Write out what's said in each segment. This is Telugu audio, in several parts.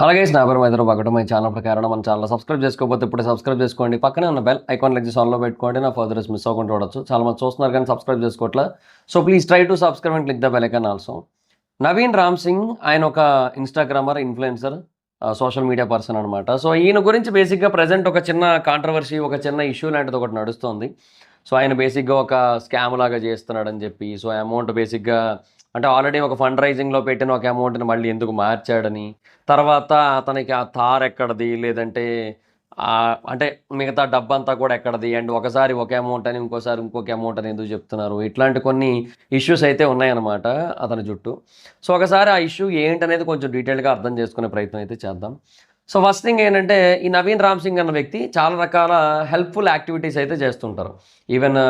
హలో గైస్, నా పేరు మైత్రి బాగట. మై ఛానల్ ప్రకారం మన ఛానల్ సబ్స్క్రైబ్ చేసుకోకపోతే ఇప్పుడే సబ్స్క్రైబ్ చేసుకోండి. పక్కనే ఉన్న బెల్ ఐకాన్ లెగ్ ఆన్లో పెట్టుకోండి. నా ఫర్దర్స్ మిస్ అవ్వకుండా చూడొచ్చు. చాలా మంది చూస్తున్నారు కానీ సబ్స్క్రైబ్ చేసుకోవట్లే. So please try to subscribe and click the bell icon also. Naveen Ram Singh ఆయన ఒక instagrammer, influencer, social media person అనమాట. సో ఈయన గురించి బేసిక్గా ప్రజెంట్ ఒక చిన్న కాంట్రవర్సీ, ఒక చిన్న ఇష్యూ లాంటిది ఒకటి నడుస్తుంది. సో ఆయన బేసిక్గా ఒక స్కామ్ లాగా చేస్తున్నాడని చెప్పి, సో అమౌంట్ బేసిక్గా అంటే ఆల్రెడీ ఒక ఫండ్ రైజింగ్లో పెట్టిన ఒక అమౌంట్ని మళ్ళీ ఎందుకు మార్చాడని, తర్వాత అతనికి ఆ థార్ ఎక్కడది, లేదంటే అంటే మిగతా డబ్బంతా కూడా ఎక్కడది, అండ్ ఒకసారి ఒక అమౌంట్ అని ఇంకోసారి ఇంకొక అమౌంట్ అని ఎందుకు చెప్తున్నారు, ఇట్లాంటి కొన్ని ఇష్యూస్ అయితే ఉన్నాయన్నమాట అతని చుట్టూ. సో ఒకసారి ఆ ఇష్యూ ఏంటనేది కొంచెం డీటెయిల్గా అర్థం చేసుకునే ప్రయత్నం అయితే చేద్దాం. సో ఫస్ట్ థింగ్ ఏంటంటే, ఈ నవీన్ రామ్ సింగ్ అన్న వ్యక్తి చాలా రకాల హెల్ప్ఫుల్ యాక్టివిటీస్ అయితే చేస్తుంటారు. ఈవెన్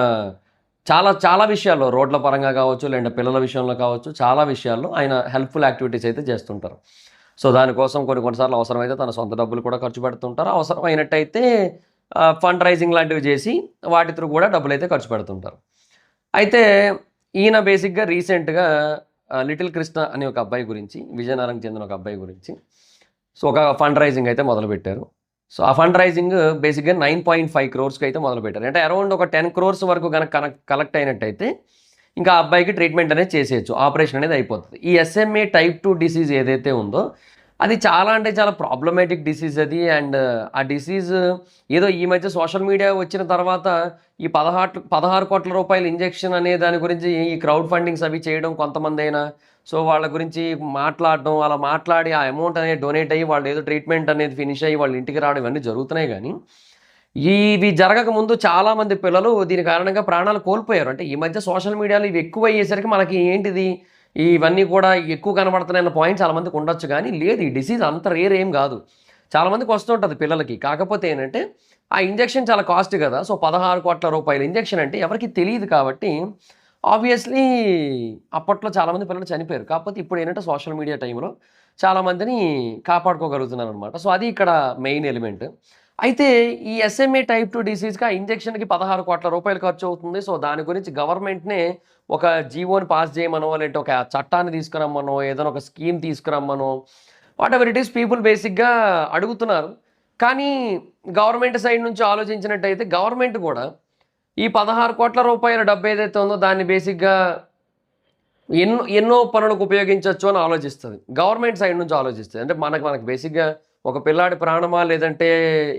చాలా చాలా విషయాల్లో, రోడ్ల పరంగా కావచ్చు, లేదంటే పిల్లల విషయంలో కావచ్చు, చాలా విషయాల్లో ఆయన హెల్ప్ఫుల్ యాక్టివిటీస్ అయితే చేస్తుంటారు. సో దానికోసం కొన్నిసార్లు అవసరమైతే తన సొంత డబ్బులు కూడా ఖర్చు పెడుతుంటారు. అవసరమైనట్టయితే ఫండ్ రైజింగ్ లాంటివి చేసి వాటి త్రూ కూడా డబ్బులు అయితే ఖర్చు పెడుతుంటారు. అయితే ఈయన బేసిక్గా రీసెంట్గా లిటిల్ కృష్ణ అనే ఒక అబ్బాయి గురించి, విజయనగరంకి చెందిన ఒక అబ్బాయి గురించి సో ఒక ఫండ్ రైజింగ్ అయితే మొదలుపెట్టారు. సో ఆ ఫండ్ రైజింగ్ బేసిక్గా 9.5 crores అయితే మొదలుపెట్టారు. అంటే అరౌండ్ ఒక 10 crores వరకు కనుక కలెక్ట్ అయినట్టయితే ఇంకా ఆ అబ్బాయికి ట్రీట్మెంట్ అనేది చేసేయచ్చు, ఆపరేషన్ అనేది అయిపోతుంది. ఈ SMA type 2 డిసీజ్ ఏదైతే ఉందో అది చాలా అంటే చాలా ప్రాబ్లమేటిక్ డిసీజ్ అది. అండ్ ఆ డిసీజ్ ఏదో ఈ మధ్య సోషల్ మీడియా వచ్చిన తర్వాత ఈ 16 కోట్ల రూపాయల ఇంజెక్షన్ అనే దాని గురించి ఈ క్రౌడ్ ఫండింగ్స్ అవి చేయడం కొంతమంది అయినా, సో వాళ్ళ గురించి మాట్లాడడం, అలా మాట్లాడి ఆ అమౌంట్ అనేది డొనేట్ అయ్యి వాళ్ళు ఏదో ట్రీట్మెంట్ అనేది ఫినిష్ అయ్యి వాళ్ళ ఇంటికి రావడం ఇవన్నీ జరుగుతున్నాయి. కానీ ఇవి జరగక ముందు చాలామంది పిల్లలు దీని కారణంగా ప్రాణాలు కోల్పోయారు. అంటే ఈ మధ్య సోషల్ మీడియాలో ఇవి ఎక్కువ అయ్యేసరికి మనకి ఏంటిది ఇవన్నీ కూడా ఎక్కువ కనబడుతున్నాయన్న పాయింట్ చాలామందికి ఉండొచ్చు. కానీ లేదు, ఈ డిసీజ్ అంత రేర్ ఏం కాదు, చాలామందికి వస్తుంటుంది పిల్లలకి. కాకపోతే ఏంటంటే ఆ ఇంజెక్షన్ చాలా కాస్ట్ కదా. సో 16 కోట్ల రూపాయల ఇంజెక్షన్ అంటే ఎవరికి తెలియదు కాబట్టి ఆబ్వియస్లీ అప్పట్లో చాలామంది పిల్లలు చనిపోయారు. కాకపోతే ఇప్పుడు ఏంటంటే సోషల్ మీడియా టైంలో చాలామందిని కాపాడుకోగలుగుతున్నారు అనమాట. సో అది ఇక్కడ మెయిన్ ఎలిమెంట్. అయితే ఈ SMA type 2 డిసీజ్కి ఆ ఇంజెక్షన్కి 16 కోట్ల రూపాయలు ఖర్చు అవుతుంది. సో దాని గురించి గవర్నమెంట్నే ఒక జీవోని పాస్ చేయమనో, లేదంటే ఒక చట్టాన్ని తీసుకురమ్మనో, ఏదైనా ఒక స్కీమ్ తీసుకురమ్మనో, whatever it is people బేసిక్గా అడుగుతున్నారు. కానీ గవర్నమెంట్ సైడ్ నుంచి ఆలోచించినట్టయితే గవర్నమెంట్ కూడా ఈ 16 కోట్ల రూపాయల డబ్బు ఏదైతే ఉందో దాన్ని బేసిక్గా ఎన్నో పనులకు ఉపయోగించవచ్చు అని ఆలోచిస్తుంది. గవర్నమెంట్ సైడ్ నుంచి ఆలోచిస్తుంది. అంటే మనకు బేసిక్గా ఒక పిల్లాడి ప్రాణమా, లేదంటే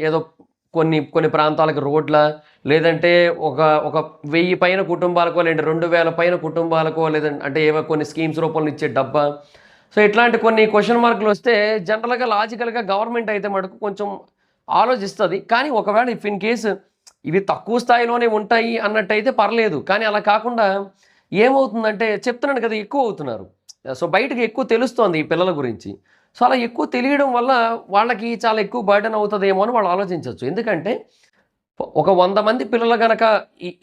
ఏదో కొన్ని కొన్ని ప్రాంతాలకు రోడ్ల, లేదంటే ఒక ఒక 1000 పైన కుటుంబాలకో, లేదంటే 2000 పైన కుటుంబాలకో, లేదంటే అంటే ఏవో కొన్ని స్కీమ్స్ రూపంలో ఇచ్చే డబ్బా. సో ఇట్లాంటి కొన్ని క్వశ్చన్ మార్కులు వస్తే జనరల్గా లాజికల్గా గవర్నమెంట్ అయితే మటుకు కొంచెం ఆలోచిస్తుంది. కానీ ఒకవేళ ఇఫ్ ఇన్ కేసు ఇవి తక్కువ స్థాయిలోనే ఉంటాయి అన్నట్టయితే పర్లేదు. కానీ అలా కాకుండా ఏమవుతుందంటే చెప్తున్నాను కదా, ఎక్కువ అవుతున్నారు. సో బయటకు ఎక్కువ తెలుస్తోంది ఈ పిల్లల గురించి. సో అలా ఎక్కువ తెలియడం వల్ల వాళ్ళకి చాలా ఎక్కువ బర్డెన్ అవుతుందేమో అని వాళ్ళు ఆలోచించవచ్చు. ఎందుకంటే ఒక 100 మంది పిల్లలు కనుక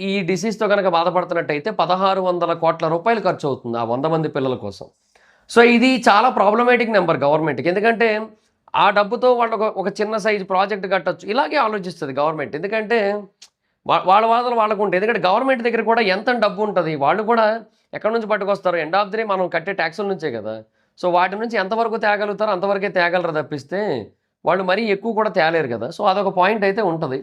ఈ డిసీజ్తో కనుక బాధపడుతున్నట్టయితే 1600 కోట్ల రూపాయలు ఖర్చు అవుతుంది ఆ 100 మంది పిల్లల కోసం. సో ఇది చాలా ప్రాబ్లమేటిక్ నెంబర్ గవర్నమెంట్కి. ఎందుకంటే ఆ డబ్బుతో వాళ్ళు ఒక చిన్న సైజు ప్రాజెక్ట్ కట్టచ్చు. ఇలాగే ఆలోచిస్తుంది గవర్నమెంట్. ఎందుకంటే వాళ్ళ వాదనలు వాళ్ళకు ఉంటాయి. ఎందుకంటే గవర్నమెంట్ దగ్గర కూడా ఎంత డబ్బు ఉంటుంది, వాళ్ళు కూడా ఎక్కడి నుంచి పట్టుకొస్తారు, ఎండ్ ఆఫ్ ది డే మనం కట్టే ట్యాక్సుల నుంచే కదా. సో వాటి నుంచి ఎంతవరకు తేగలుగుతారో అంతవరకే తేగలరు తప్పిస్తే వాళ్ళు మరీ ఎక్కువ కూడా తేలేరు కదా. సో అదొక పాయింట్ అయితే ఉంటుంది.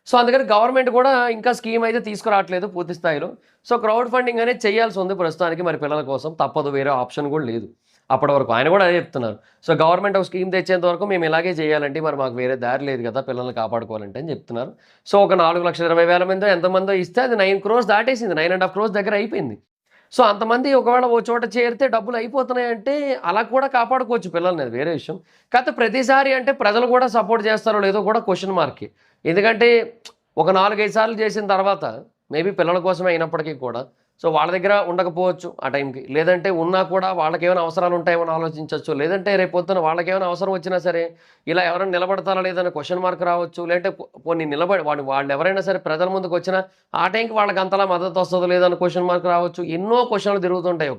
సో అందుకని గవర్నమెంట్ కూడా ఇంకా స్కీమ్ అయితే తీసుకురావట్లేదు పూర్తి స్థాయిలో. సో క్రౌడ్ ఫండింగ్ అనేది చేయాల్సి ఉంది ప్రస్తుతానికి, మరి పిల్లల కోసం తప్పదు, వేరే ఆప్షన్ కూడా లేదు అప్పటి వరకు. ఆయన కూడా అదే చెప్తున్నారు. సో గవర్నమెంట్ ఒక స్కీమ్ తెచ్చేంత వరకు మేము ఇలాగే చేయాలంటే మరి మాకు వేరే దారి లేదు కదా పిల్లల్ని కాపాడుకోవాలంటే అని చెప్తున్నారు. సో ఒక 4,20,000 మందో ఎంతమందో ఇస్తే అది 9 crores దాటేసింది, 9.5 crores దగ్గర అయిపోయింది. సో అంతమంది ఒకవేళ ఓ చోట చేరితే డబ్బులు అయిపోతున్నాయంటే అలా కూడా కాపాడుకోవచ్చు పిల్లల్ని, అది వేరే విషయం. కాకపోతే ప్రతిసారి అంటే ప్రజలు కూడా సపోర్ట్ చేస్తారో లేదో కూడా క్వశ్చన్ మార్కే. ఎందుకంటే ఒక 4-5 సార్లు చేసిన తర్వాత మేబీ పిల్లల కోసమే అయినప్పటికీ కూడా సో వాళ్ళ దగ్గర ఉండకపోవచ్చు ఆ టైంకి, లేదంటే ఉన్నా కూడా వాళ్ళకేమైనా అవసరాలు ఉంటాయేమో ఆలోచించవచ్చు, లేదంటే రేపొద్దున వాళ్ళకేమైనా అవసరం వచ్చినా సరే ఇలా ఎవరైనా నిలబడతారా లేదన్న క్వశ్చన్ మార్క్ రావచ్చు, లేదంటే కొన్ని నిలబడి వాళ్ళు ఎవరైనా సరే ప్రజల ముందుకు వచ్చినా ఆ టైంకి వాళ్ళకి అంతలా మద్దతు వస్తుందో లేదన్న క్వశ్చన్ మార్క్ రావచ్చు. ఎన్నో క్వశ్చన్లు తిరుగుతుంటాయి.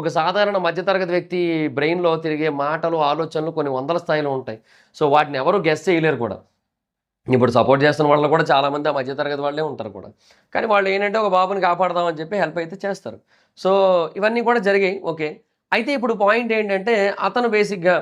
ఒక సాధారణ మధ్యతరగతి వ్యక్తి బ్రెయిన్లో తిరిగే మాటలు, ఆలోచనలు కొన్ని వందల స్థాయిలో ఉంటాయి. సో వాటిని ఎవరు గెస్ చేయలేరు కూడా. ఇప్పుడు సపోర్ట్ చేస్తున్న వాళ్ళు కూడా చాలామంది ఆ మధ్యతరగతి వాళ్ళే ఉంటారు కూడా. కానీ వాళ్ళు ఏంటంటే ఒక బాబుని కాపాడదామని చెప్పి హెల్ప్ అయితే చేస్తారు. సో ఇవన్నీ కూడా జరిగాయి, ఓకే. అయితే ఇప్పుడు పాయింట్ ఏంటంటే అతను బేసిక్గా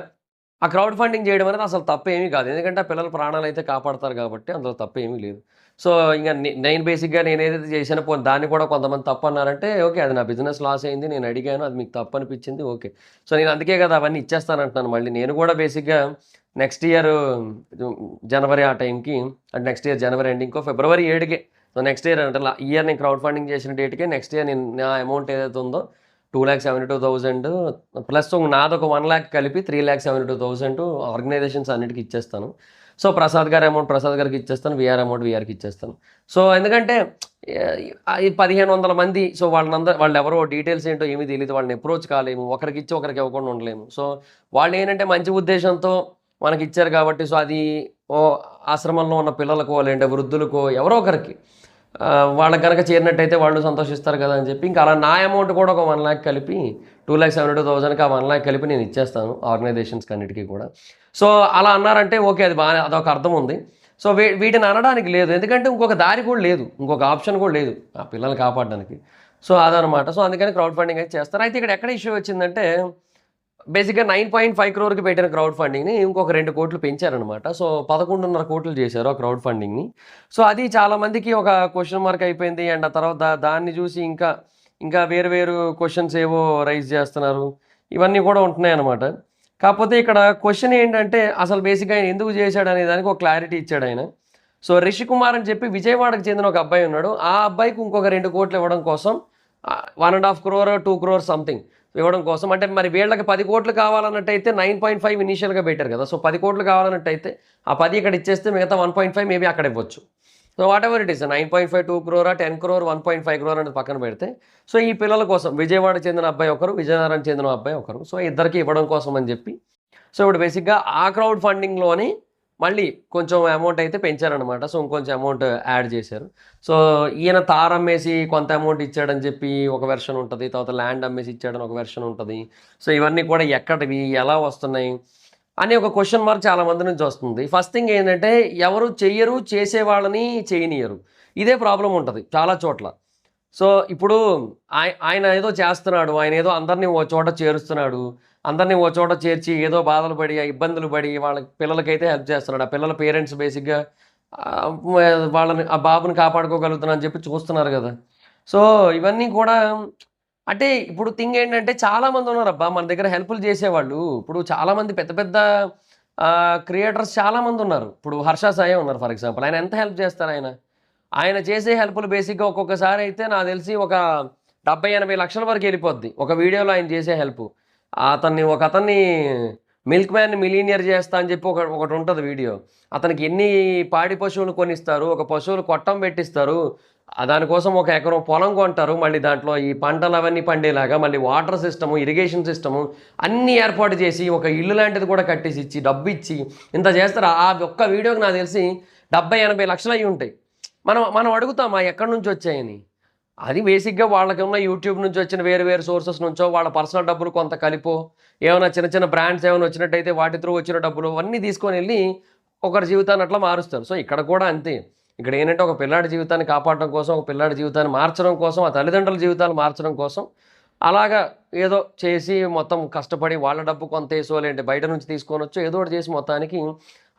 ఆ క్రౌడ్ ఫండింగ్ చేయడం అనేది అసలు తప్పేమీ కాదు. ఎందుకంటే ఆ పిల్లల ప్రాణాలైతే కాపాడతారు కాబట్టి అందులో తప్పేమీ లేదు. సో, ఇంక నేను బేసిక్‌గా నేనేదైతే చేశానో పోనీ దాన్ని కూడా కొంతమంది తప్పన్నారంటే ఓకే. అది నా బిజినెస్ లాస్ అయింది. నేను అడిగాను. అది మీకు తప్పనిపించింది ఓకే. సో, నేను అందుకే కదా అవన్నీ ఇచ్చేస్తానంటున్నాను మళ్ళీ. నేను కూడా బేసిక్‌గా నెక్స్ట్ ఇయర్ జనవరి ఆ టైంకి అంటే నెక్స్ట్ ఇయర్ జనవరి ఎండింగ్‌కో ఫిబ్రవరి 7కే సో, నెక్స్ట్ ఇయర్ అంటే ఈ ఇయర్ నేను క్రౌడ్ ఫండింగ్ చేసిన డేట్‌కే నెక్స్ట్ ఇయర్ నేను నా అమౌంట్ ఏదైతే ఉందో 2,72,000 ప్లస్ నాదొక 1,00,000 కలిపి 3,72,000 ఆర్గనైజేషన్స్ అన్నిటికి ఇచ్చేస్తాను. సో, ప్రసాద్ గారి అమౌంట్ ప్రసాద్ గారికి ఇచ్చేస్తాను. వీఆర్ అమౌంట్ వీఆర్‌కి ఇచ్చేస్తాను. సో, ఎందుకంటే ఈ 1,500 మంది సో, వాళ్ళెవరో డీటెయిల్స్ ఏంటో ఏమీ తెలీదు. వాళ్ళని అప్రోచ్ కాలేము. ఒకరికిచ్చి ఒకరికి ఇవ్వకుండా ఉండలేము. సో, వాళ్ళేంటంటే మంచి ఉద్దేశంతో మనకిచ్చారు కాబట్టి సో, అది ఆశ్రమంలో ఉన్న పిల్లలకో, లేదంటే వృద్ధులకో ఎవరో ఒకరికి వాళ్ళకి గనక చేరినట్టయితే వాళ్ళు సంతోషిస్తారు కదా అని చెప్పి ఇంకా అలా నా అమౌంట్ కూడా ఒక 1,00,000 కలిపి 2,72,000కి ఆ 1,00,000 కలిపి నేను ఇచ్చేస్తాను ఆర్గనైజేషన్స్‌కి అన్నిటికి కూడా. సో, అలా అన్నారంటే ఓకే. అది బానే అదొక అర్థం ఉంది. సో, వీటిని అనడానికి లేదు. ఎందుకంటే ఇంకొక దారి కూడా లేదు. ఇంకొక ఆప్షన్ కూడా లేదు ఆ పిల్లల్ని కాపాడడానికి. సో, అదనమాట. సో, అందుకని క్రౌడ్ ఫండింగ్ అయితే చేస్తారు. అయితే ఇక్కడ ఎక్కడ ఇష్యూ వచ్చిందంటే బేసిక్‌గా 9.5 క్రోర్‌కి పెట్టిన క్రౌడ్ ఫండింగ్‌ని ఇంకొక 2,00,00,000 పెంచారనమాట. సో, 11.5 కోట్లు చేశారు ఆ క్రౌడ్ ఫండింగ్‌ని. సో, అది చాలా మందికి ఒక క్వెషన్ మార్క్ అయిపోయింది. అండ్ ఆ తర్వాత దాన్ని చూసి ఇంకా వేరు వేరు క్వెషన్స్ ఏవో రైజ్ చేస్తున్నారు. ఇవన్నీ కూడా ఉంటున్నాయన్నమాట. కాకపోతే ఇక్కడ క్వెషన్ ఏంటంటే అసలు బేసిక్‌గా ఆయన ఎందుకు చేశాడనే దానికి ఒక క్లారిటీ ఇచ్చాడాయన. సో, రిషి కుమార్ అని చెప్పి విజయవాడకి చెందిన ఒక అబ్బాయి ఉన్నాడు. ఆ అబ్బాయికి ఇంకొక 2,00,00,000 ఇవ్వడం కోసం 1.5 క్రోర్, 2 క్రోర్ సంథింగ్ ఇవ్వడం కోసం అంటే మరి వీళ్ళకి 10,00,00,000 కావాలన్నట్టయితే 9.5 ఇనీషియల్‌గా పెట్టారు కదా! సో, 10,00,00,000 కావాలన్నట్టయితే ఆ 10 ఇక్కడ ఇచ్చేస్తే మిగతా 1.5 మేబీ అక్కడ ఇవ్వచ్చు. So, whatever it is 9.5, 2 క్రోరా, 10 crore, 1.5 crore అనేది పక్కన పెడితే సో, ఈ పిల్లల కోసం విజయవాడకి చెందిన అబ్బాయి ఒకరు, విజయనగరానికి చెందిన అబ్బాయి ఒకరు. సో, ఇద్దరికీ ఇవ్వడం కోసం అని చెప్పి సో, ఇప్పుడు బేసిక్‌గా ఆ క్రౌడ్ ఫండింగ్‌లోని మళ్ళీ కొంచెం అమౌంట్ అయితే పెంచారనమాట. సో, ఇంకొంచెం అమౌంట్ యాడ్ చేశారు. సో, ఈయన తార్ అమ్మేసి కొంత అమౌంట్ ఇచ్చాడని చెప్పి ఒక వెర్షన్ ఉంటది. తర్వాత ల్యాండ్ అమ్మేసి ఇచ్చాడని ఒక వెర్షన్ ఉంటది. సో, ఇవన్నీ కూడా ఎక్కడివి? ఎలా వస్తున్నాయి? అనే ఒక క్వెషన్ మార్క్ చాలా మంది నుంచి వస్తుంది. ఫస్ట్ థింగ్ ఏంటంటే ఎవరు చెయ్యరు, చేసేవాళ్ళని చేయనియ్యరు. ఇదే ప్రాబ్లమ్ ఉంటది చాలా చోట్ల. సో, ఇప్పుడు ఆయన ఏదో చేస్తున్నాడు. ఆయన ఏదో అందరిని ఓ చోట చేరుస్తున్నాడు. అందరిని ఓ చోట చేర్చి ఏదో బాధలు పడి, ఇబ్బందులు పడి వాళ్ళ పిల్లలకైతే హెల్ప్ చేస్తున్నాడు. ఆ పిల్లల పేరెంట్స్ బేసిక్‌గా వాళ్ళని ఆ బాబుని కాపాడుకోగలుగుతున్నా అని చెప్పి చూస్తున్నారు గదా! సో, ఇవన్నీ కూడా అంటే ఇప్పుడు థింగ్ ఏంటంటే చాలామంది ఉన్నారబ్బా! మన దగ్గర హెల్ప్‌లు చేసేవాళ్ళు. ఇప్పుడు చాలామంది పెద్ద పెద్ద క్రియేటర్స్ చాలామంది ఉన్నారు. ఇప్పుడు 'హర్ష సాయి' ఉన్నారు ఫర్ ఎగ్జాంపుల్. ఆయన ఎంత హెల్ప్ చేస్తారాయన? ఆయన చేసే హెల్ప్‌లు బేసిక్‌గా ఒక్కొక్కసారి అయితే నాకు తెలిసి ఒక 70, 80 లక్షల వరకు ఎళ్ళిపోద్ది. ఒక వీడియోలో ఆయన చేసే హెల్పు. ఒకతన్ని మిల్క్ మ్యాన్‌ని మిలియనియర్ చేస్తా అని చెప్పి ఒకటుంటది వీడియో. అతనికి ఎన్ని పాడి పశువులు కొనిస్తారు, ఒక పశువులు కొట్టం పెట్టిస్తారు. దానికోసం ఒక ఎకరం పొలం కొంటారు. మళ్ళీ దాంట్లో ఈ పంటలవన్నీ పండేలాగా మళ్ళీ వాటర్ సిస్టము, ఇరిగేషన్ సిస్టము అన్నీ ఏర్పాటు చేసి ఒక ఇల్లు లాంటిది కూడా కట్టేసిచ్చి, డబ్బిచ్చి ఇంత చేస్తారు. ఆ ఒక్క వీడియోకి నాకు తెలిసి 70, 80 లక్షలు అయ్యుంటాయి. మనం మనం అడుగుతామా ఎక్కడి నుంచి వచ్చాయని? అది బేసిక్‌గా వాళ్ళకున్న యూట్యూబ్ నుంచి వచ్చిన వేరు వేరు సోర్సెస్ నుంచో, వాళ్ళ పర్సనల్ డబ్బులు కొంత కలిపో, ఏమైనా చిన్న చిన్న బ్రాండ్స్ ఏమైనా వచ్చినట్టయితే వాటి త్రూ వచ్చిన డబ్బులు అవన్నీ తీసుకొనెళ్ళి ఒకరి జీవితాన్ని అట్లా మారుస్తారు. సో, ఇక్కడ కూడా అంతే. ఇక్కడ ఏంటంటే ఒక పిల్లాడి జీవితాన్ని కాపాడడం కోసం, ఒక పిల్లాడి జీవితాన్ని మార్చడం కోసం, ఆ తల్లిదండ్రుల జీవితాలు మార్చడం కోసం అలాగా ఏదో చేసి మొత్తం కష్టపడి వాళ్ళ డబ్బు కొంతేసో లేదంటే బయట నుంచి తీసుకొనొచ్చో ఏదో ఒకటి చేసి మొత్తానికి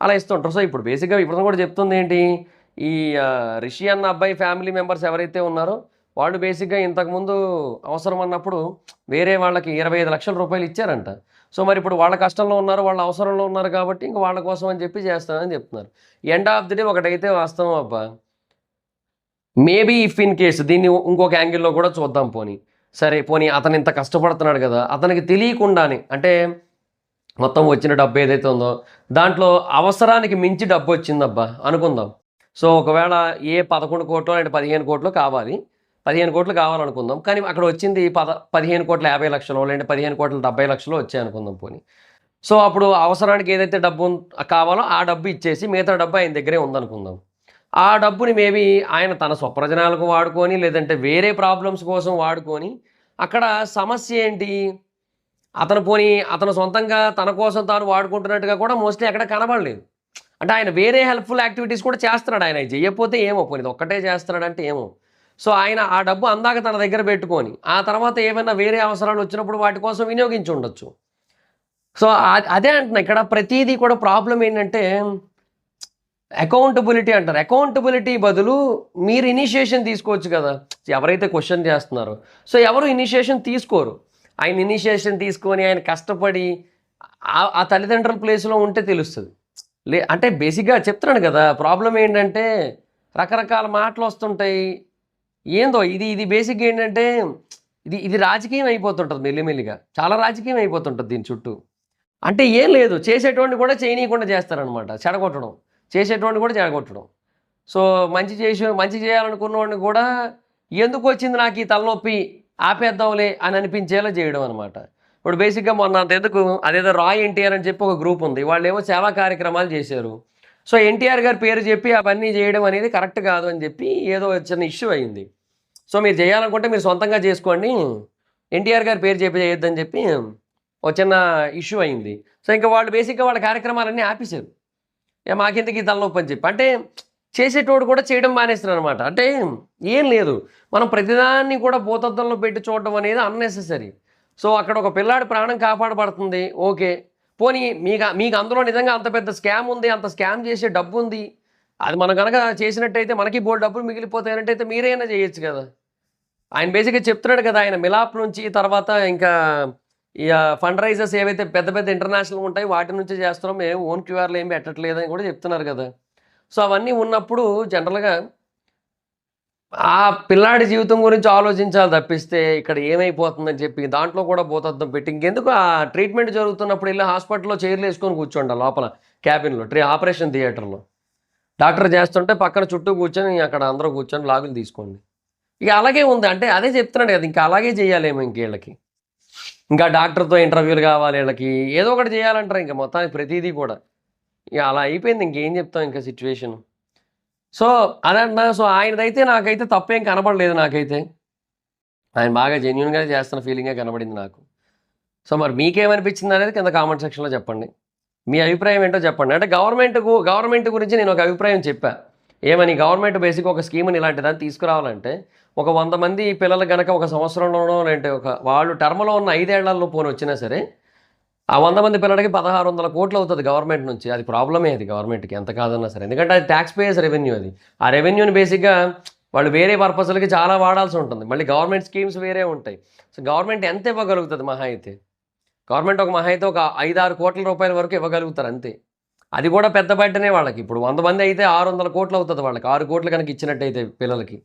అలా ఇస్తుంటారు. సో, ఇప్పుడు బేసిక్‌గా ఇప్పుడు కూడా చెప్తుందేంటి? ఈ రిషి అన్న అబ్బాయి ఫ్యామిలీ మెంబర్స్ ఎవరైతే ఉన్నారో వాళ్ళు బేసిక్‌గా ఇంతకుముందు అవసరం అన్నప్పుడు వేరే వాళ్ళకి 25 లక్షల రూపాయలు ఇచ్చారంట. సో, మరిప్పుడు వాళ్ళ కష్టంలో ఉన్నారు, వాళ్ళ అవసరంలో ఉన్నారు కాబట్టి ఇంక వాళ్ళ కోసం అని చెప్పి చేస్తానని చెప్తున్నారు. ఎండ్ ఆఫ్ ది డే ఒకటైతే వాస్తవం అబ్బా! మేబీ ఇఫ్ ఇన్ కేస్ దీన్ని ఇంకొక యాంగిల్‌లో కూడా చూద్దాం పోనీ. సరే పోనీ అతను ఇంత కష్టపడుతున్నాడు గదా! అతనికి తెలియకుండానే అంటే మొత్తం వచ్చిన డబ్బు ఏదైతే ఉందో దాంట్లో అవసరానికి మించి డబ్బొచ్చిందబ్బా! అనుకుందాం. సో, ఒకవేళ 11,00,00,000 లేదంటే 15,00,00,000 కావాలి. 15,00,00,000 కావాలనుకుందాం. కానీ అక్కడ వచ్చింది 15,50,00,000 లేదంటే 15,70,00,000 వచ్చాయనుకుందాం పోనీ. సో, అప్పుడు అవసరానికి ఏదైతే డబ్బు కావాలో ఆ డబ్బు ఇచ్చేసి మిగతా డబ్బు ఆయన దగ్గరే ఉందనుకుందాం. ఆ డబ్బుని మేబీ ఆయన తన స్వప్రయోజనాలకు వాడుకొని లేదంటే వేరే ప్రాబ్లమ్స్ కోసం వాడుకొని అక్కడ సమస్య ఏంటి? అతను సొంతంగా తన కోసం తాను వాడుకుంటున్నట్టుగా కూడా మోస్ట్‌లీ ఎక్కడ కనబడలేదు. అంటే ఆయన వేరే హెల్ప్‌ఫుల్ యాక్టివిటీస్ కూడా చేస్తున్నాడు. ఆయన అయి చెయ్యకపోతే ఏమో పోనీ ఇదొక్కటే చేస్తున్నాడంటే ఏమో. సో, ఆయన ఆ డబ్బు అందాక తన దగ్గర పెట్టుకొని, ఆ తర్వాత ఏమైనా వేరే అవసరాలు వచ్చినప్పుడు వాటి కోసం వినియోగించుండొచ్చు. సో అదే అంటున్నా ఇక్కడ ప్రతిదీ కూడా ప్రాబ్లం ఏంటంటే అకౌంటబిలిటీ అంటారు. అకౌంటబిలిటీ బదులు మీరు ఇనిషియేషన్ తీసుకోవచ్చు కదా! ఎవరైతే క్వెషన్ చేస్తున్నారో. సో ఎవరు ఇనిషియేషన్ తీసుకోరు. ఆయన ఇనిషియేషన్ తీసుకొని ఆయన కష్టపడి ఆ తల్లిదండ్రుల ప్లేస్‌లో ఉంటే తెలుస్తది. అంటే బేసిక్‌గా చెప్తున్నాను కదా! ప్రాబ్లమ్ ఏంటంటే రకరకాల మాటలొస్తుంటాయి. ఏందో ఇది బేసిక్‌గా ఏంటంటే ఇది రాజకీయం అయిపోతుంటది మెల్లిమెల్లిగా. చాలా రాజకీయం అయిపోతుంటది దీని చుట్టూ. అంటే ఏం లేదు. చేసేటోడిని కూడా చేయనీయకుండా చేస్తారనమాట. చెడగొట్టడం. చేసేటోడిని కూడా చెడగొట్టడం. సో మంచి చేయాలనుకున్నోడిని కూడా ఎందుకొచ్చింది నాకు ఈ తలనొప్పి ఆపేద్దాంలే అని అనిపించేలా చేయడం అనమాట. ఇప్పుడు బేసిక్‌గా మొన్న అంతెందుకు అదేదో రాయ్ ఎన్టీఆర్ అని చెప్పి ఒక గ్రూప్ ఉంది. వాళ్ళేమో సేవా కార్యక్రమాలు చేశారు. సో ఎన్టీఆర్ గారి పేరు చెప్పి అవన్నీ చేయడం అనేది కరెక్ట్ కాదు అని చెప్పి ఏదో చిన్న ఇష్యూ అయింది. సో మీరు చేయాలనుకుంటే మీరు సొంతంగా చేసుకోండి. ఎన్టీఆర్ గారి పేరు చెప్పి చేయొద్దని చెప్పి ఒక చిన్న ఇష్యూ అయింది. సో ఇంకా వాళ్ళు బేసిక్‌గా వాళ్ళ కార్యక్రమాలన్నీ ఆపేశారు. మాకెందుకు ఈ తలనొప్పి అని చెప్పి. అంటే చేసేటోడు కూడా చేయడం మానేస్తున్నారనమాట. అంటే ఏం లేదు. మనం ప్రతిదాన్ని కూడా భూతద్దంలో పెట్టి చూడడం అనేది అన్నెసెసరీ. సో అక్కడ ఒక పిల్లాడి ప్రాణం కాపాడబడుతుంది. ఓకే. పోనీ మీకు అందులో నిజంగా అంత పెద్ద స్కామ్ ఉంది. అంత స్కామ్ చేసే డబ్బుంది. అది మనం గనక చేసినట్టయితే మనకి బోలెడు డబ్బులు మిగిలిపోతాయన్నట్టయితే మీరైనా చేయొచ్చు కదా! ఆయన బేసిక్‌గా చెప్తున్నాడు కదా! ఆయన మిలాప్ నుంచి తర్వాత ఇంకా ఫండ్ రైజర్స్ ఏవైతే పెద్ద పెద్ద ఇంటర్నేషనల్ ఉంటాయో వాటి నుంచే చేస్తున్నాం. మేము ఓన్ క్యూఆర్‌లు ఏమి పెట్టట్లేదని కూడా చెప్తున్నారు కదా! సో అవన్నీ ఉన్నప్పుడు జనరల్‌గా ఆ పిల్లాడి జీవితం గురించి ఆలోచించాలి తప్పిస్తే ఇక్కడ ఏమైపోతుందని చెప్పి దాంట్లో కూడా భూతద్దం పెట్టి ఇంకెందుకు ఆ ట్రీట్మెంట్ జరుగుతున్నప్పుడు వెళ్ళి హాస్పిటల్‌లో చైర్‌లేసుకొని కూర్చోండి లోపల క్యాబిన్‌లో ఆపరేషన్ థియేటర్‌లో. డాక్టర్ చేస్తుంటే పక్కన చుట్టూ కూర్చొని అక్కడ అందరూ కూర్చొని లాగులు తీసుకోండి. ఇక అలాగే ఉంది. అంటే అదే చెప్తున్నాడు కదా! ఇంకా అలాగే చేయాలేమో ఇంకీళ్ళకి. ఇంకా డాక్టర్‌తో ఇంటర్వ్యూలు కావాలి ఈళ్ళకి. ఏదో ఒకటి చేయాలంటారు ఇంక మొత్తానికి ప్రతీదీ కూడా. ఇక అలా అయిపోయింది ఇంకేం చెప్తాం ఇంకా సిట్యుయేషను. సో అదంటున్నా. సో ఆయనదైతే నాకైతే తప్పేం కనపడలేదు నాకైతే. ఆయన బాగా జెన్యూన్‌గానే చేస్తున్న ఫీలింగే కనపడింది నాకు. సో మరి మీకేమనిపించిందనేది కింద కామెంట్ సెక్షన్‌లో చెప్పండి. మీ అభిప్రాయం ఏంటో చెప్పండి. అంటే గవర్నమెంట్ గురించి నేను ఒక అభిప్రాయం చెప్పా. ఏమని గవర్నమెంట్ బేసిక్‌గా ఒక స్కీమ్‌ని ఇలాంటిదాన్ని తీసుకురావాలంటే ఒక 100 మంది పిల్లలు గనక ఒక సంవత్సరంలోనో లేదంటే వాళ్ళు టర్మ్‌లో ఉన్న 5 ఏళ్లలో పోనీ వచ్చినా సరే ఆ 100 మంది పిల్లలకి 1600 కోట్లు అవుతది గవర్నమెంట్ నుంచి. అది ప్రాబ్లమే అది గవర్నమెంట్‌కి ఎంత కాదన్నా సరే. ఎందుకంటే అది టాక్స్ పేయర్స్ రెవెన్యూ అది. ఆ రెవెన్యూని బేసిక్‌గా వాళ్ళు వేరే పర్పస్‌లకి చాలా వాడాల్సి ఉంటుంది. మళ్ళీ గవర్నమెంట్ స్కీమ్స్ వేరే ఉంటాయి. సో గవర్నమెంట్ ఎంత ఇవ్వగలుగుతది మహా అయితే? గవర్నమెంట్ ఒక మహా అయితే ఒక 5, 6 కోట్ల రూపాయల వరకు ఇవ్వగలుగుతారు అంతే. అది కూడా పెద్ద బడ్డనే వాళ్ళకి. ఇప్పుడు 100 మంది అయితే 600 కోట్లు అవుతది వాళ్ళకి. 6 కోట్లు కనుక ఇచ్చినట్టయితే పిల్లలకి.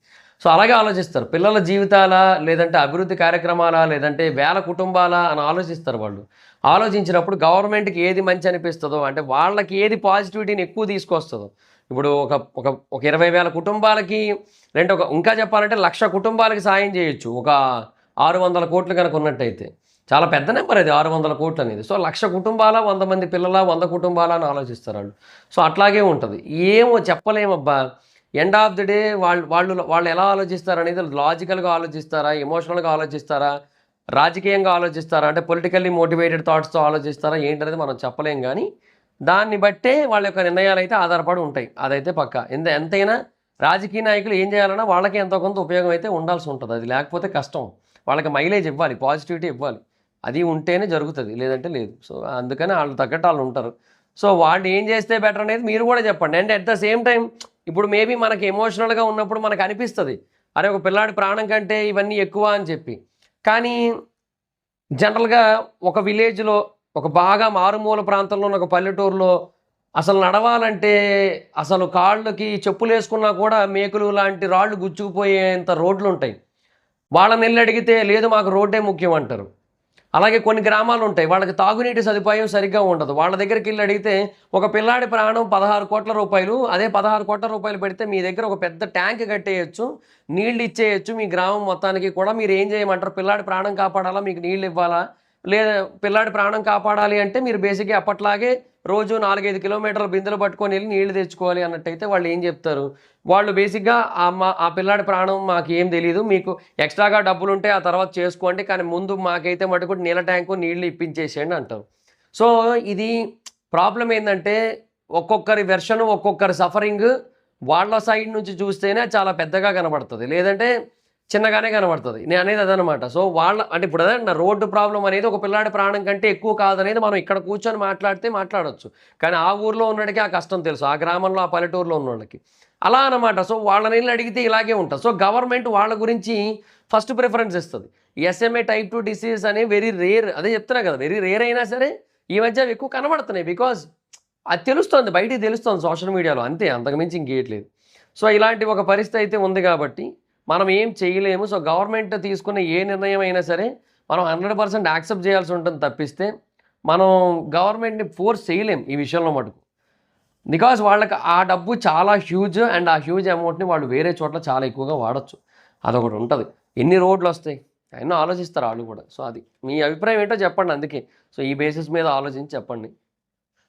సో అలాగే ఆలోచిస్తారు. పిల్లల జీవితాలా? లేదంటే అభివృద్ధి కార్యక్రమాలా? లేదంటే వేల కుటుంబాలా? అని ఆలోచిస్తారు వాళ్ళు. ఆలోచించినప్పుడు గవర్నమెంట్‌కి ఏది మంచి అనిపిస్తదో అంటే వాళ్ళకి ఏది పాజిటివిటీని ఎక్కువ తీసుకొస్తదో. ఇప్పుడు ఒక ఒక ఒక 20,000 కుటుంబాలకి లేదంటే ఇంకా చెప్పాలంటే 1,00,000 కుటుంబాలకి సాయం చేయొచ్చు. ఒక 600 కోట్లు గనక ఉన్నట్టయితే. చాలా పెద్ద నెంబర్ అది 600 కోట్లు అనేది. సో 1,00,000 కుటుంబాలా? 100 మంది పిల్లలా? 100 కుటుంబాలా? అని ఆలోచిస్తారాళ్ళు. సో అట్లాగే ఉంటది. ఏమో చెప్పలేమబ్బా! ఎండ్ ఆఫ్ ది డే వాళ్ళు ఎలా ఆలోచిస్తారనేది లాజికల్‌గా ఆలోచిస్తారా? ఎమోషనల్‌గా ఆలోచిస్తారా? రాజకీయంగా ఆలోచిస్తారా? అంటే పొలిటికల్లీ మోటివేటెడ్ థాట్స్‌తో ఆలోచిస్తారా? ఏంటనేది మనం చెప్పలేం గానీ, దాన్ని బట్టే వాళ్ళ యొక్క నిర్ణయాలైతే ఆధారపడి ఉంటాయి. అదైతే పక్కా. ఎంతైనా రాజకీయ నాయకులు ఏం చేయాలన్నా వాళ్ళకి ఎంతో కొంత ఉపయోగం అయితే ఉండాల్సి ఉంటది. అది లేకపోతే కష్టం. వాళ్ళకి మైలేజ్ ఇవ్వాలి. పాజిటివిటీ ఇవ్వాలి. అది ఉంటేనే జరుగుతది. లేదంటే లేదు. సో అందుకని ఆళ్ళకి తగ్గట్టు ఆళ్ళుంటారు. సో వాళ్ళు ఏం చేస్తే బెటర్ అనేది మీరు కూడా చెప్పండి. And at the same time ఇప్పుడు మేబీ మనకి ఎమోషనల్‌గా ఉన్నప్పుడు మనకనిపిస్తది. అరే! ఒక పిల్లాడి ప్రాణం కంటే ఇవన్నీ ఎక్కువ అని చెప్పి. కానీ జనరల్‌గా ఒక విలేజ్‌లో ఒక బాగా మారుమూల ప్రాంతంలో ఉన్న ఒక పల్లెటూరులో అసలు నడవాలంటే అసలు కాళ్ళకి చెప్పులేసుకున్నా కూడా మేకులు లాంటి రాళ్ళు గుచ్చుకుపోయేంత రోడ్లుంటాయి. వాళ్ళనెళ్లి అడిగితే లేదు మాకు రోడ్డే ముఖ్యం అంటారు. అలాగే కొన్ని గ్రామాలుంటాయి. వాళ్ళకి తాగునీటి సదుపాయం సరిగ్గా ఉండదు. వాళ్ళ దగ్గరికెళ్లి అడిగితే ఒక పిల్లాడి ప్రాణం 16,00,00,000 అదే 16,00,00,000 పెడితే మీ దగ్గర ఒక పెద్ద ట్యాంక్ కట్టేయొచ్చు. నీళ్లు ఇచ్చేయొచ్చు మీ గ్రామం మొత్తానికి కూడా. మీరు ఏం చేయమంటారు? పిల్లాడి ప్రాణం కాపాడాలా? మీకు నీళ్లు ఇవ్వాలా? లేదా పిల్లాడి ప్రాణం కాపాడాలి అంటే మీరు బేసిక్‌గా అప్పట్లాగే రోజు 4, 5 కిలోమీటర్ల బిందెలు పట్టుకొని ఎళ్లి నీళ్లు తెచ్చుకోవాలి అన్నట్టయితే వాళ్ళు ఏం చెప్తారు? వాళ్ళు బేసిక్‌గా ఆ పిల్లాడి ప్రాణం మాకేం తెలీదు. మీకు ఎక్స్‌ట్రాగా డబ్బులుంటే ఆ తర్వాత చేసుకోండి. కానీ ముందు మాకైతే మటుకు నీళ్ళ ట్యాంకు, నీళ్లు ఇప్పించేసేయండి అంటారు. సో ఇది ప్రాబ్లమ్ ఏందంటే ఒక్కొక్కరి ఒక్కొక్కరి సఫరింగ్ వాళ్ళ సైడ్ నుంచి చూస్తేనే చాలా పెద్దగా కనబడతది. లేదంటే చిన్నగానే కనబడుతుంది. నేను అనేది అదనమాట. సో, వాళ్ళ అంటే ఇప్పుడు అదే నా రోడ్డు ప్రాబ్లమ్ అనేది ఒక పిల్లాడి ప్రాణం కంటే ఎక్కువ కాదనేది మనం ఇక్కడ కూర్చొని మాట్లాడితే మాట్లాడొచ్చు. కానీ ఆ ఊర్లో ఉన్నోడికి ఆ కష్టం తెలుసు. ఆ గ్రామంలో, ఆ పల్లెటూరులో ఉన్నోళ్ళకి. అలా అనమాట. సో, వాళ్ళనెళ్లి అడిగితే ఇలాగే ఉంటది. సో, గవర్నమెంట్ వాళ్ళ గురించి ఫస్ట్ ప్రిఫరెన్స్ ఇస్తది. ఎస్ఎంఏ టైప్ 2 డిసీజ్ అనేవి వెరీ రేర్. అదే చెప్తున్నా కదా! వెరీ రేర్ అయినా సరే ఈ మధ్య అవి ఎక్కువ కనబడుతున్నాయి. బికాజ్ అది తెలుస్తోంది. బయటికి తెలుస్తోంది సోషల్ మీడియాలో అంతే. అంతకు మించి ఇంకేయట్లేదు. సో, ఇలాంటి ఒక పరిస్థితి అయితే ఉంది కాబట్టి మనం ఏం చేయలేము. సో, గవర్నమెంట్ తీసుకున్న ఏ నిర్ణయం అయినా సరే మనం 100% యాక్సెప్ట్ చేయాల్సి ఉంటుంది తప్పిస్తే, మనం గవర్నమెంట్‌ని ఫోర్స్ చేయలేం ఈ విషయంలో మటుకు. బికాజ్ వాళ్ళకి ఆ డబ్బు చాలా హ్యూజ్ అండ్ ఆ హ్యూజ్ అమౌంట్‌ని వాళ్ళు వేరే చోట్ల చాలా ఎక్కువగా వాడొచ్చు. అదొకటి ఉంటది. ఎన్ని రోడ్లొస్తాయి? అయన్నీ ఆలోచిస్తారు ఆళ్ళు కూడా. సో, అది. మీ అభిప్రాయం ఏంటో చెప్పండి అందుకే. సో, ఈ బేసిస్ మీద ఆలోచించి చెప్పండి.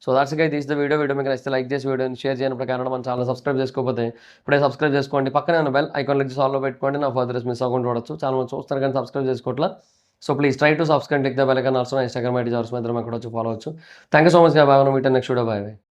So that's guys this the video. Video మీకు నచ్చితే లైక్ చేసి వీడియోని షేర్ చేయని ప్రకారం మన ఛానల్ సబ్స్క్రైబ్ చేసుకోకపోతే ఇప్పుడే సబ్స్క్రైబ్ చేసుకోండి. పక్కనే ఉన్న బెల్ ఐకాన్ క్లిక్ చేసి ఆల్‌లో పెట్టుకోండి. నా ఫర్దర్స్ మిస్ అవ్వకుండా చూడొచ్చు. చాలా మంది చూస్తారు కానీ సబ్స్క్రైబ్ చేసుకోవట్లా. So please try to subscribe click the bell icon also. Instagram ID జార్స్ మీద అక్కడ వచ్చి ఫాలో అవ్వచ్చు. Thank you so much. Bye. మనం మీట్ నెక్స్ట్ వీడియో. బాయ్.